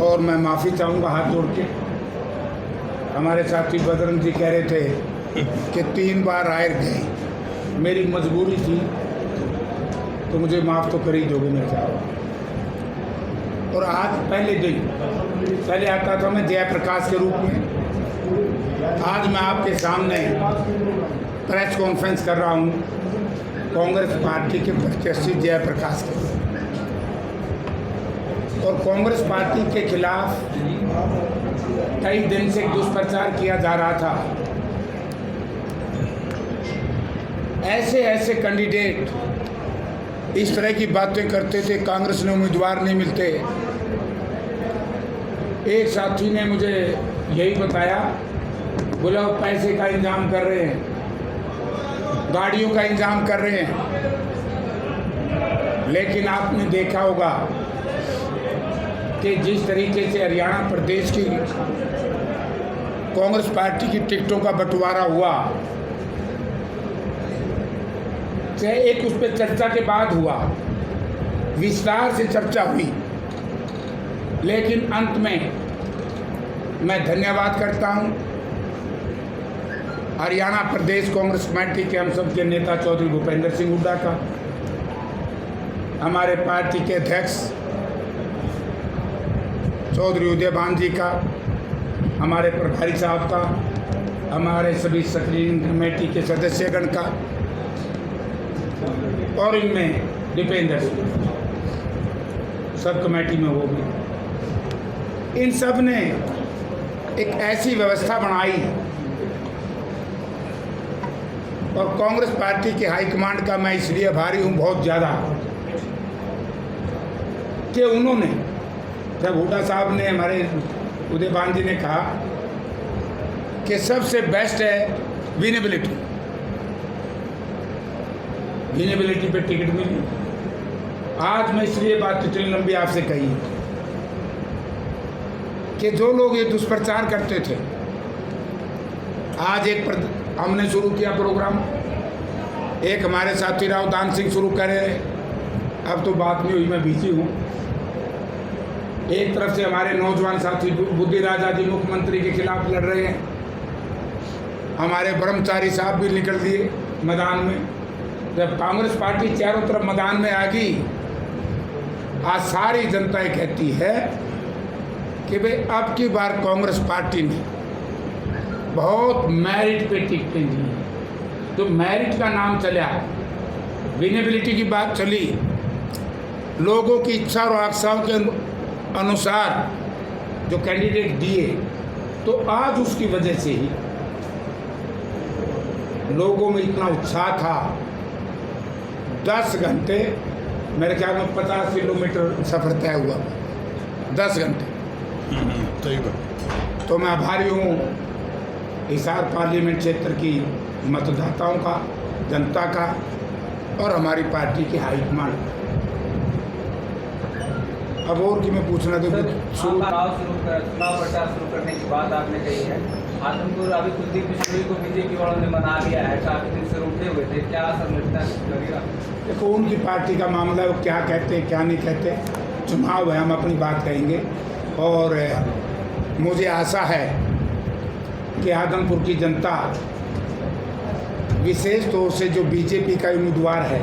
और मैं माफ़ी चाहूँगा हाथ जोड़ के। हमारे साथी बजरंग जी कह रहे थे कि 3 बार हार गए, मेरी मजबूरी थी तो मुझे माफ़ तो कर ही दोगे मेरे साथ। और आज पहले आता था मैं जयप्रकाश के रूप में, आज मैं आपके सामने प्रेस कॉन्फ्रेंस कर रहा हूँ कांग्रेस पार्टी के प्रत्याशी जयप्रकाश के। और कांग्रेस पार्टी के खिलाफ कई दिन से दुष्प्रचार किया जा रहा था। ऐसे कैंडिडेट इस तरह की बातें करते थे, कांग्रेस ने उम्मीदवार नहीं मिलते। एक साथी ने मुझे यही बताया, बोला वो पैसे का इंतजाम कर रहे हैं, गाड़ियों का इंतजाम कर रहे हैं। लेकिन आपने देखा होगा कि जिस तरीके से हरियाणा प्रदेश की कांग्रेस पार्टी की टिकटों का बंटवारा हुआ, चाहे एक उस पर चर्चा के बाद हुआ, विस्तार से चर्चा हुई, लेकिन अंत में मैं धन्यवाद करता हूं हरियाणा प्रदेश कांग्रेस कमेटी के हम सब के नेता चौधरी भूपेंद्र सिंह हुड्डा का, हमारे पार्टी के अध्यक्ष चौधरी उदयभान जी का, हमारे प्रभारी साहब का, हमारे सभी स्क्रीनिंग कमेटी के सदस्यगण का, और इनमें दीपेंद्र सब कमेटी में वो भी, इन सब ने एक ऐसी व्यवस्था बनाई। और कांग्रेस पार्टी के हाईकमांड का मैं इसलिए आभारी हूँ बहुत ज़्यादा कि उन्होंने, जब हुड्डा साहब ने, हमारे उदयभान जी ने कहा कि सबसे बेस्ट है विनेबिलिटी पे टिकट मिली। आज मैं इसलिए बात इतनी लंबी आपसे कही कि जो लोग ये दुष्प्रचार करते थे, आज हमने शुरू किया प्रोग्राम, एक हमारे साथी राव दान सिंह शुरू करे, अब तो बात नहीं हुई, मैं बिजी हूँ। एक तरफ से हमारे नौजवान साथी बुद्धि राजा जी मुख्यमंत्री के खिलाफ लड़ रहे हैं, हमारे ब्रह्मचारी साहब भी निकल दिए मैदान में। जब कांग्रेस पार्टी चारों तरफ मैदान में आ गई, आज सारी जनता ये कहती है कि भाई अब की बार कांग्रेस पार्टी ने बहुत मेरिट पे टिकटें दी। तो मेरिट का नाम चला, विनेबिलिटी की बात चली, लोगों की इच्छा और आकांक्षाओं के अनुसार जो कैंडिडेट दिए, तो आज उसकी वजह से ही लोगों में इतना उत्साह था। 10 घंटे, मेरे ख्याल में 50 किलोमीटर सफ़र तय हुआ, 10 घंटे। सही बात। तो मैं आभारी हूँ हिसार पार्लियामेंट क्षेत्र की मतदाताओं का, जनता का, और हमारी पार्टी के हाईकमांड का। अब और कि मैं पूछना तो चुनाव प्रचार शुरू करने की बात आपने कही है, आदमपुर अभी कुलदीप बिश्नोई को बीजेपी वालों ने मना लिया है, काफी दिन से रुके हुए थे, क्या संरचना लगेगा? देखो, उनकी पार्टी का मामला है, वो क्या कहते हैं क्या नहीं कहते, चुनाव है, हम अपनी बात कहेंगे। और मुझे आशा है कि आदमपुर की जनता, विशेष तौर से जो बीजेपी का उम्मीदवार है,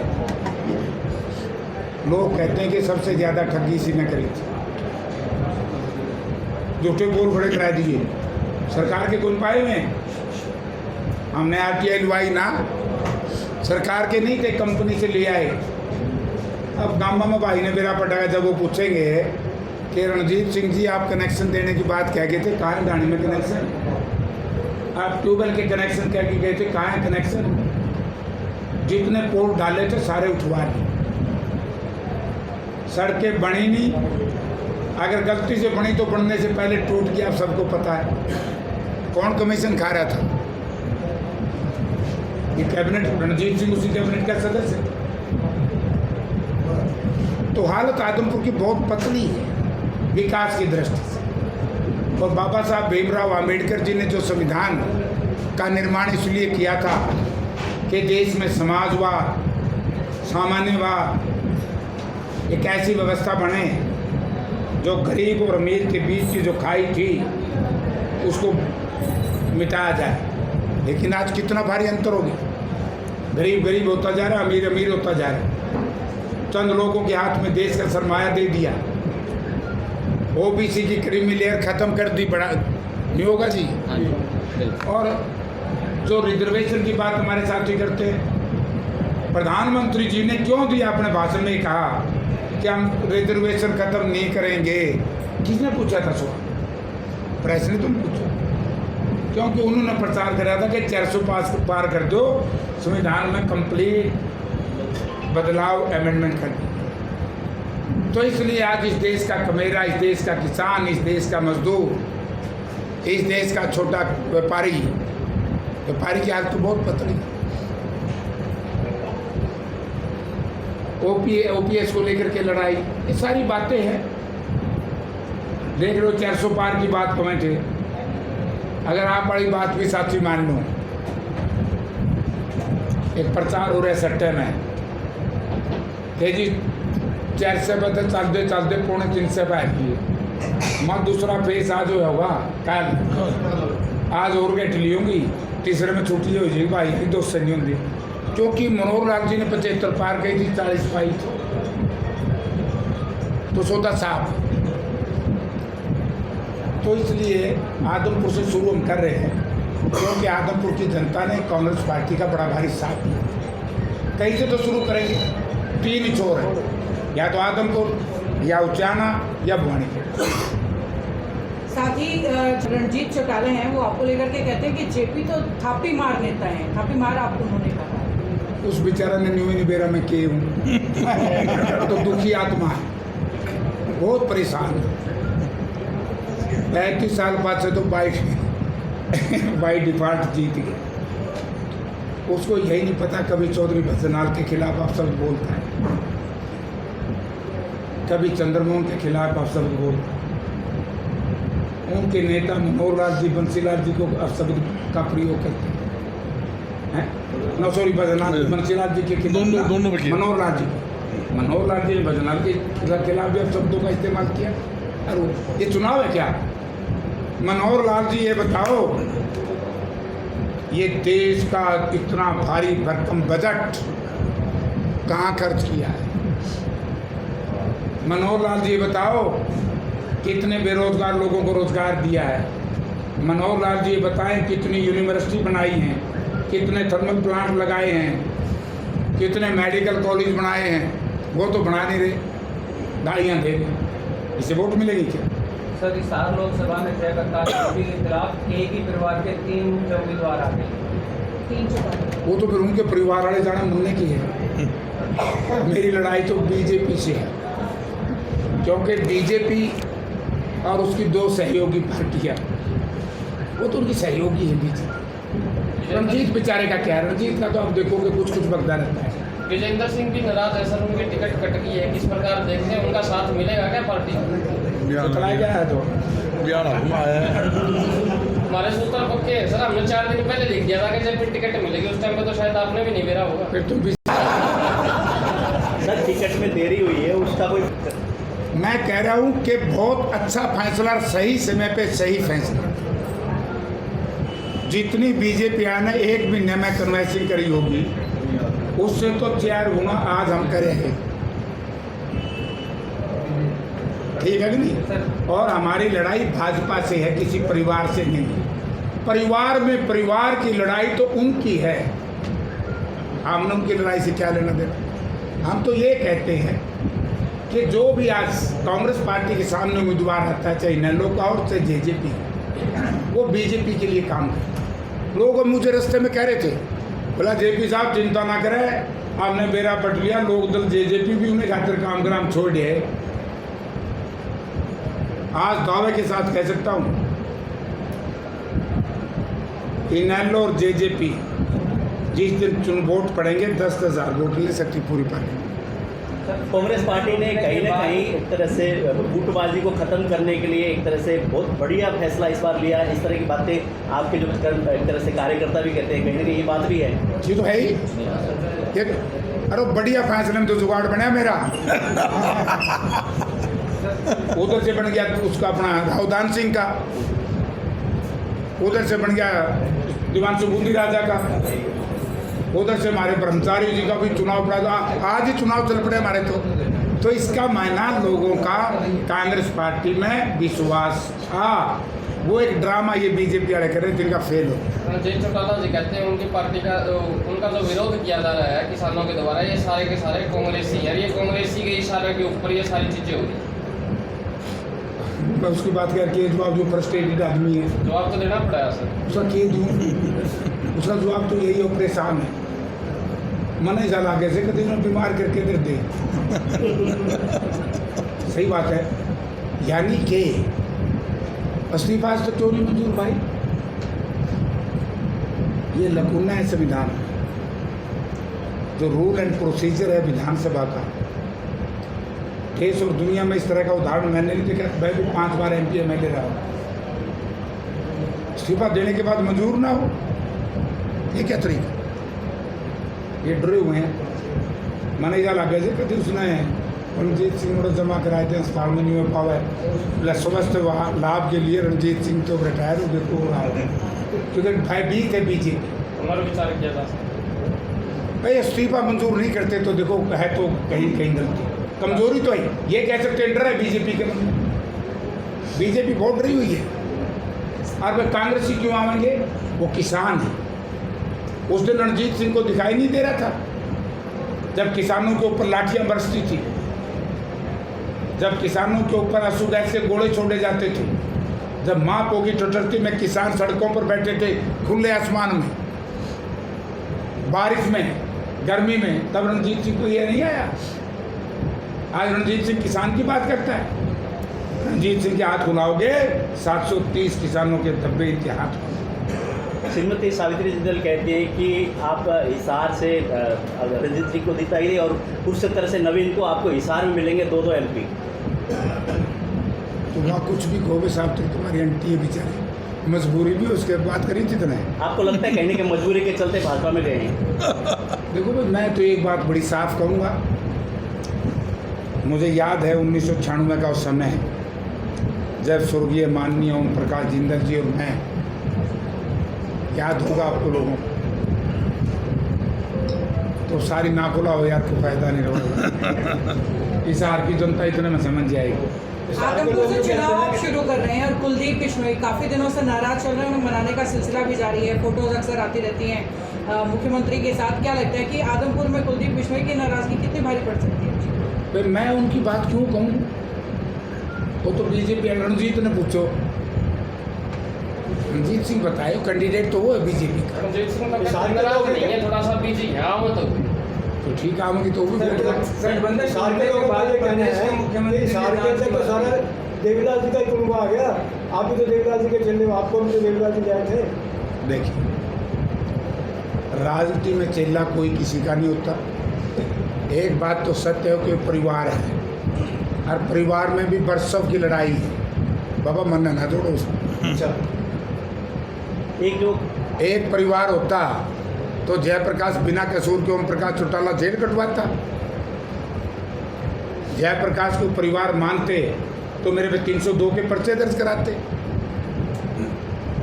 लोग कहते हैं कि सबसे ज़्यादा ठगी इसी ने करी थी, झूठे बोल खड़े करा दिए, सरकार के गुण पाए में। हमने RTI लवाई ना, सरकार के नहीं थे, कंपनी से ले आए। अब गामा में भाई ने मेरा पटाया, जब वो पूछेंगे कि रणजीत सिंह जी आप कनेक्शन देने की बात कह गए थे, कहाँ है गाड़ी में कनेक्शन? आप ट्यूबवेल के कनेक्शन कह के गए थे, कहाँ है कनेक्शन? जितने पोल डाले थे सारे उठवा लिए, सड़कें बनी नहीं, अगर गलती से बनी तो बनने से पहले टूट गया, आप सबको पता है। कौन कमीशन खा रहा था? ये कैबिनेट, रणजीत सिंह उसी कैबिनेट का सदस्य। तो हालत आदमपुर की बहुत पतली है विकास की दृष्टि से। और बाबा साहब भीमराव अंबेडकर जी ने जो संविधान का निर्माण इसलिए किया था कि देश में समाजवाद, सामान्यवाद, एक ऐसी व्यवस्था बने जो गरीब और अमीर के बीच की जो खाई थी उसको मिटाया जाए। लेकिन आज कितना भारी अंतर हो गया, गरीब गरीब होता जा रहा है, अमीर अमीर होता जा रहा है। चंद लोगों के हाथ में देश का सरमाया दे दिया, ओबीसी की क्रीमी लेयर ख़त्म कर दी, बड़ा नहीं होगा जी। और जो रिजर्वेशन की बात हमारे साथी करते हैं, प्रधानमंत्री जी ने क्यों दिया अपने भाषण में कहा कि हम रिजर्वेशन ख़त्म नहीं करेंगे? किसने पूछा था सवाल? प्रेस ने तुम पूछा, क्योंकि उन्होंने प्रचार करा था कि 400 पार कर दो, संविधान में कंप्लीट बदलाव अमेंडमेंट कर दी। तो इसलिए आज इस देश का कमेरा, इस देश का किसान, इस देश का मजदूर, इस देश का छोटा व्यापारी की हालत तो बहुत पतली। ओपीएस को लेकर के लड़ाई, ये सारी बातें हैं। देख लो 400 पार की बात कमें थे, अगर आप बड़ी बात भी साथी मान लो, एक प्रचार हो रहा है सट्टे में कि जी 4 से बदल चलते 2.25 से पार मत दूसरा फेस आज होगा कल, आज और गेटली होंगी, तीसरे में छुट्टी हो जाएगी भाई, 2 से नहीं होंगी। क्योंकि मनोहर लाल जी ने 75 पार कही थी, 40 पाई तो सौदा साफ। तो इसलिए आदमपुर से शुरू हम कर रहे हैं, क्योंकि आदमपुर की जनता ने कांग्रेस पार्टी का बड़ा भारी साथ दिया। कहीं से तो शुरू करेंगे, 3 ही छोर है, या तो आदमपुर, या उचाना, या भवानीगढ़। साथ ही रणजीत चौटाला हैं, वो आपको लेकर के कहते हैं कि जेपी तो थापी मार नेता है, थापी मार आपको उन्होंने कहा। उस बेचारा ने न्यू निबेरा में किए हूँ तो दुखी आत्मा है, बहुत परेशान है। 35 साल बाद से तो बाई डिफॉल्ट जीत गया। उसको यही नहीं पता कभी चौधरी भजनाल के खिलाफ आप शब्द बोलता है, कभी चंद्रमोहन के खिलाफ आप शब्द बोलता है। उनके नेता मनोहर लाल जी, बंसीलाल जी को शब्द का प्रयोग करते हैं। न सॉरी, बंसीलाल जी के खिलाफ, मनोहर लाल जी ने भजनाल के खिलाफ भी अब शब्दों का इस्तेमाल किया। और ये चुनाव है क्या? मनोहर लाल जी ये बताओ, ये देश का इतना भारी भरकम बजट कहाँ खर्च किया है? मनोहर लाल जी बताओ, कितने बेरोजगार लोगों को रोजगार दिया है? मनोहर लाल जी बताएं, कितनी यूनिवर्सिटी बनाई हैं, कितने थर्मल प्लांट लगाए हैं, कितने मेडिकल कॉलेज बनाए हैं? वो तो बना नहीं रहे, गाड़ियाँ दे रहे, इससे वोट मिलेगी क्या? सर, इस साल लोकसभा में जयप्रकाश नारायण के खिलाफ एक ही परिवार के 3 मुख्य उम्मीदवार आ गए। वो तो फिर उनके परिवार वाले जाने मुन्ने की है। मेरी लड़ाई तो बीजेपी से है, क्योंकि बीजेपी और उसकी 2 सहयोगी पार्टियाँ, वो तो उनकी सहयोगी है बीजेपी। रणजीत बेचारे का क्या? रणजीत का तो आप देखोगे कुछ बगदा रहता है। विजेंद्र सिंह भी नाराज है सर, उनकी टिकट कट गई है, किस प्रकार देखते हैं, उनका साथ मिलेगा क्या पार्टी? चलाया गया है तो हमारे सूत्र पक्के हैं सर, हमने 4 दिन पहले लिख दिया था कि जब भी टिकट मिलेगी उस टाइम पे तो शायद आपने भी नहीं मेरा होगा। फिर तुम भी सर टिकट में देरी हुई है, उसका कोई? मैं कह रहा हूँ कि बहुत अच्छा फैसला, सही समय पे सही फैसला। जितनी बीजेपी ने 1 महीने में कन्वेंसिंग करी होगी, उससे तो 4 गुना आज हम करे हैं। ठीक है कि नहीं? और हमारी लड़ाई भाजपा से है, किसी परिवार से नहीं। परिवार में परिवार की लड़ाई तो उनकी है, हमने उनकी लड़ाई से क्या लेना देना। हम तो ये कहते हैं कि जो भी आज कांग्रेस पार्टी के सामने उम्मीदवार आता है, चाहे नेलो का और चाहे जेजेपी, वो बीजेपी के लिए काम करते। लोग मुझे रास्ते में कह रहे थे, बोला जेपी साहब चिंता ना करें, आपने बेरा पट लिया, लोक दल जेजेपी भी उन्हें खातिर काम करा, हम छोड़ दिए। आज दावे के साथ कह सकता हूँ, इनेलो और जेजेपी जिस दिन वोट पड़ेंगे 10,000 वोट ले सकती पूरी पार्टी। कांग्रेस पार्टी ने कहीं ना कहीं एक तरह से गुटबाजी को खत्म करने के लिए एक तरह से बहुत बढ़िया फैसला इस बार लिया। इस तरह की बातें आपके जो एक तरह से कार्यकर्ता भी कहते हैं, कहीं ना कहीं ये बात भी है। ये तो है ही, अरे बढ़िया फैसले में तो जुगाड़ बना मेरा। उधर से बन गया उसका अपना रावदान सिंह का, उधर से बन गया दिवांशु बूंदी राजा का, उधर से हमारे ब्रह्मचारी जी का भी चुनाव पड़ा। आज ही चुनाव चल पड़े हमारे तो इसका मायना लोगों का कांग्रेस पार्टी में विश्वास था। वो एक ड्रामा ये बीजेपी वाले कर रहे हैं जिनका फेल हो। रणजीत चौटाला जी कहते हैं उनकी पार्टी का उनका जो विरोध किया जा रहा है किसानों के द्वारा, ये सारे के सारे कांग्रेसी हैं, ये कांग्रेसी के इशारे के ऊपर ये सारी चीजें हो रही। मैं उसकी बात करके जवाब जो फ्रस्ट्रेटेड आदमी है जवाब तो देना पड़ेगा सर। उसका क्या दूँ, उसका जवाब तो यही है, परेशान है मन ही जाला कैसे कभी मैं बीमार करके दे दे। सही बात है, यानी कि इस्तीफा तो क्यों नहीं मंजूर भाई? ये लकूना है संविधान में, जो रूल एंड प्रोसीजर है विधानसभा का। देश और दुनिया में इस तरह का उदाहरण मैंने नहीं देखा। मैं भी 5 बार MP MLA रहा हूँ, इस्तीफा देने के बाद मंजूर ना हो, ये क्या तरीका? ये डरे हुए हैं। मैंने यह लगे थे कभी उसने रणजीत सिंह को जमा कराए थे, अस्पताल में नहीं हो पावा है। स्वास्थ्य लाभ के लिए रणजीत सिंह तो रिटायर हो गए तो रहा है, क्योंकि भाई बीक है बीजेपी। हमारा विचार किया जा सकता भाई इस्तीफा मंजूर नहीं करते तो देखो है तो कहीं कहीं गलती, कमजोरी तो है। ये कह सकते डर है बीजेपी के मन में, बीजेपी बहुत डरी हुई है। और वे कांग्रेसी क्यों आएंगे? वो किसान है। उस दिन रणजीत सिंह को दिखाई नहीं दे रहा था जब किसानों के ऊपर लाठियां बरसती थी, जब किसानों के ऊपर आंसू गैस के गोले छोड़े जाते थे, जब माँ पोगी ठठरती में किसान सड़कों पर बैठे थे खुले आसमान में, बारिश में, गर्मी में, तब रणजीत सिंह को ये नहीं आया। आज रणजीत सिंह किसान की बात करता है। रणजीत सिंह के हाथ खुलाओगे 730 किसानों के धब्बे इनके हाथ। श्रीमती सावित्री जिंदल कहती है कि आप हिसार से रणजीत सिंह को जिताइए और उस तरह से नवीन को आपको हिसार में मिलेंगे 2 MP। तो वहाँ कुछ भी कहोगे साहब, तो तुम्हारी आंटी है बेचारी, मजबूरी भी उसके बात करी जितना है। आपको लगता है कहने के मजबूरी के चलते भाजपा में गए हैं? देखो भाई, मैं तो एक बात बड़ी साफ कहूँगा। मुझे याद है 1996 का उस समय जब स्वर्गीय माननीय ओम प्रकाश जिंदल जी और मैं, याद होगा आपको लोगों को, तो सारी नाखुला हो याद तो फायदा नहीं होगा। हिसार की जनता इतने में समझ जाएगी। आदमपुर से चुनाव आप शुरू कर रहे हैं और कुलदीप बिश्नोई काफ़ी दिनों से नाराज चल रहे हैं, उन्हें मनाने का सिलसिला भी जारी है, फोटोज अक्सर आती रहती हैं मुख्यमंत्री के साथ। क्या लगता है कि आदमपुर में कुलदीप बिश्नोई की नाराजगी कितनी भारी पड़ सकती है? भाई मैं उनकी बात क्यों कहूँ? वो तो बीजेपी रणजीत ने पूछो, रणजीत सिंह बताए कैंडिडेट तो वो है बीजेपी का। रणजीत सिंह का नाराज नहीं है, थोड़ा सा बीजी है वो तो ठीक आऊँगी तो वो भी गठबंधन सारे के बाद ये कहने हैं मुख्यमंत्री सारे के तो सारा देवीलाल जी का ही कुंभ आ गया। आप भी तो देवीलाल जी के चलने, आपको भी तो देवीलाल जी गए थे। देखिए, राजनीति में चेला कोई किसी का नहीं होता। एक बात तो सत्य है कि परिवार है, और परिवार में भी बरसों की लड़ाई है। बाबा मन ना जोड़ो उसको। अच्छा, एक परिवार होता तो जयप्रकाश बिना कसूर के ओम प्रकाश चौटाला जेल कटवाता। जयप्रकाश को परिवार मानते तो मेरे पे 302 के पर्चे दर्ज कराते।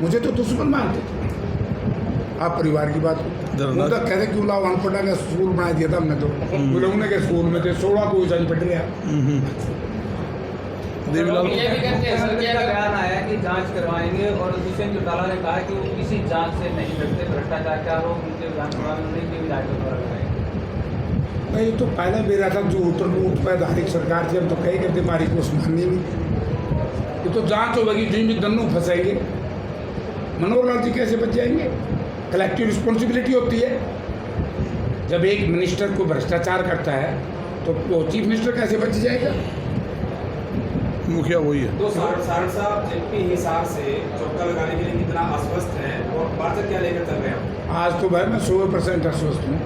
मुझे तो दुश्मन मानते थे। आप परिवार की बात वो तो कहते क्यों लाओ अनपढ़ा का स्कूल बना दिया था हमने, तो लोगों के स्कूल में थे 16 को ईसा पट गया। देवीलाल ये भी कहते हैं सर कि का अगर बयान आया कि जांच करवाएंगे और दुष्यंत चौटाला ने कहा कि वो किसी जांच से नहीं डरते। भ्रष्टाचार के आरोप उनके विधानसभा में उन्हीं के विधायक द्वारा लगाए। नहीं तो पहले मेरा था जो उत्तर पैधारिक सरकार थी, हम तो कहीं करते हमारी को माननी नहीं। ये तो जांच होगी, जिन भी दन्नू फंसाएंगे। मनोहर लाल जी कैसे बच जाएंगे? कलेक्टिव रिस्पॉन्सिबिलिटी होती है। जब एक मिनिस्टर को भ्रष्टाचार करता है तो वो चीफ मिनिस्टर कैसे बच जाएगा? मुखिया वही है। तो सारण साहब जेपी हिसार से चौका लगाने के लिए कितना आश्वस्त हैं और बात क्या लेकर चल रहे हैं? आज तो भाई मैं 100% आश्वस्त हूँ।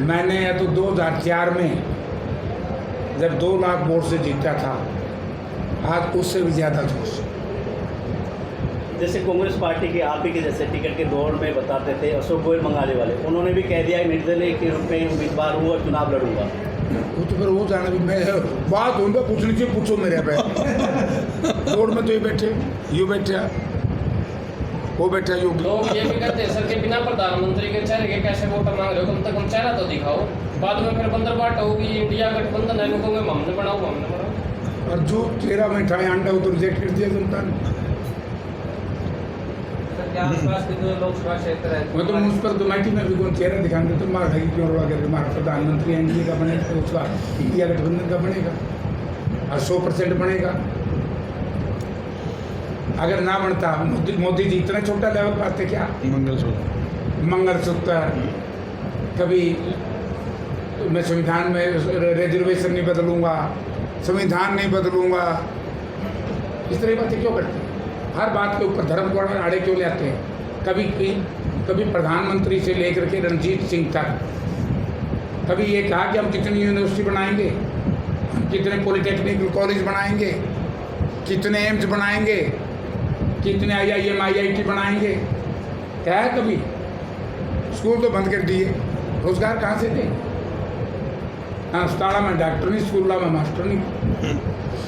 मैंने तो 2004 में जब 2 लाख वोट से जीता था, आज उससे भी ज़्यादा जोश। जैसे कांग्रेस पार्टी के आप ही के जैसे टिकट के दौड़ में बताते थे अशोक गोयल मंगाने वाले, उन्होंने भी कह दिया निर्दलीय के रूप में उम्मीदवार हूँ और चुनाव लड़ूंगा। वो तो फिर वो जाना भी मैं बात हो पूछनी चाहिए, पूछो मेरे पे रोड में तो ये बैठे यूँ बैठे वो बैठा योगी। लोग ये भी कहते हैं सर कि बिना प्रधानमंत्री के चेहरे के कैसे वोट मांग रहे हो, कम से कम चेहरा तो दिखाओ। बाद में फिर बंदरबाट होगी, इंडिया गठबंधन है, लोगों में हमने बनाओ। और जो चेहरा में ठाए अंडा वो तो रिजेक्ट कर दिया जनता ने। सर क्या आसपास के जो लोकसभा क्षेत्र है मैं तो म्यूनसिपल कमेटी में भी कौन चेहरा दिखाएंगे तो मार भाई क्यों रोड़ा करके हमारा प्रधानमंत्री एनडीए का बनेगा तो उसका इंडिया गठबंधन का बनेगा और 100% बनेगा। अगर ना बनता मोदी जी इतना छोटा लेवल पर आते क्या? मंगलसूत्र कभी मैं संविधान में रिजर्वेशन नहीं बदलूंगा, संविधान नहीं बदलूंगा, इस तरह की बातें क्यों करते हैं? हर बात के ऊपर धर्म को आड़े क्यों ले आते हैं? कभी प्रधानमंत्री से लेकर के रणजीत सिंह तक कभी ये कहा कि हम कितनी यूनिवर्सिटी बनाएंगे, हम कितने पॉलिटेक्निकल कॉलेज बनाएंगे, कितने एम्स बनाएंगे, कितने IIM IIT बनाएंगे? क्या है? कभी स्कूल तो बंद कर दिए, रोजगार कहाँ से दें? अस्पताल में डॉक्टर नहीं, स्कूल में मास्टर नहीं,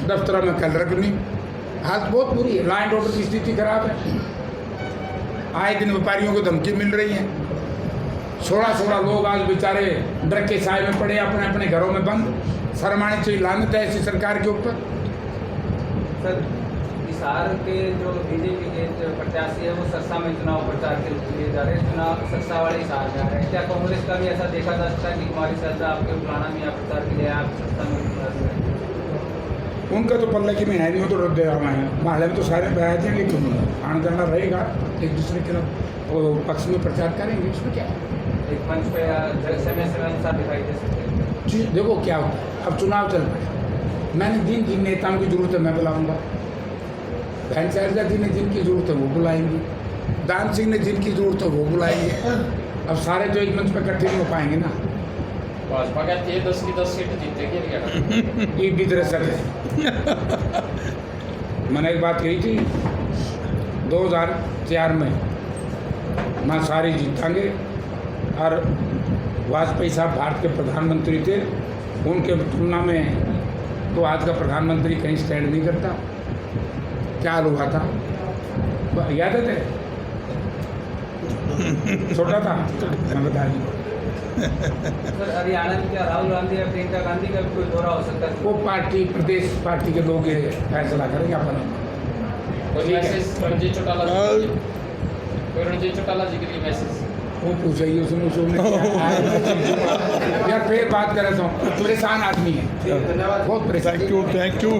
दफ्तर में क्लर्क नहीं। हालत बहुत बुरी है, लॉ एंड ऑर्डर की स्थिति खराब है। आए दिन व्यापारियों को धमकी मिल रही है। 16 लोग आज बेचारे डर के साए में पड़े, अपने अपने घरों में बंद। शर्म आनी चाहिए, लानत है ऐसी सरकार के ऊपर। सर हिसार के जो बीजेपी के जो प्रत्याशी है वो सरसा में चुनाव प्रचार के लिए जा रहे हैं, चुनाव सरसा वाले हिसार जा रहे हैं। क्या कांग्रेस का भी ऐसा देखा जा सकता है कि कुमारी सरसा आपके पुराना में आप प्रचार के लिए आप सरसा में? उनका तो पल्ला की में है नहीं, वो तो रद्द है। माहौल में तो सारे बह जाएंगे, क्यों आना जाना रहेगा, एक दूसरे के पक्ष में प्रचार करेंगे, उसमें क्या एक मंच पे समय अनुसार दिखाई दे सकते हैं। जी देखो क्या होता है, अब चुनाव चल रहा है। मैंने जिन नेताओं की जरूरत है मैं बुलाऊंगा, बहन शैलजा जी ने जिनकी जरूरत है वो बुलाएंगे, दान सिंह ने जिनकी जरूरत है वो बुलाएंगे। अब सारे तो एक मंच पर इकट्ठे नहीं हो पाएंगे ना। भाजपा कहती है 10 की 10 सीट जीतेगी। ये भी दरअसल है। मैंने एक बात कही थी 2004 में, मैं सारी जीतांगे। और वाजपेयी साहब भारत के प्रधानमंत्री थे, उनके तुलना में तो आज का प्रधानमंत्री कहीं स्टैंड नहीं करता। क्या हाल हुआ था याद है? छोटा था मैं बता दी। सर हरियाणा में क्या राहुल गांधी या प्रियंका गांधी का भी कोई दौरा हो सकता है? वो पार्टी प्रदेश पार्टी के लोग ये फैसला करेंगे अपन। कोई मैसेज रणजीत चौटाला जी के लिए मैसेज वो पूछा ही उसने यार फिर बात करे तो परेशान आदमी है, बहुत परेशान। Thank you thank you.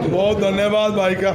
बहुत धन्यवाद भाई का।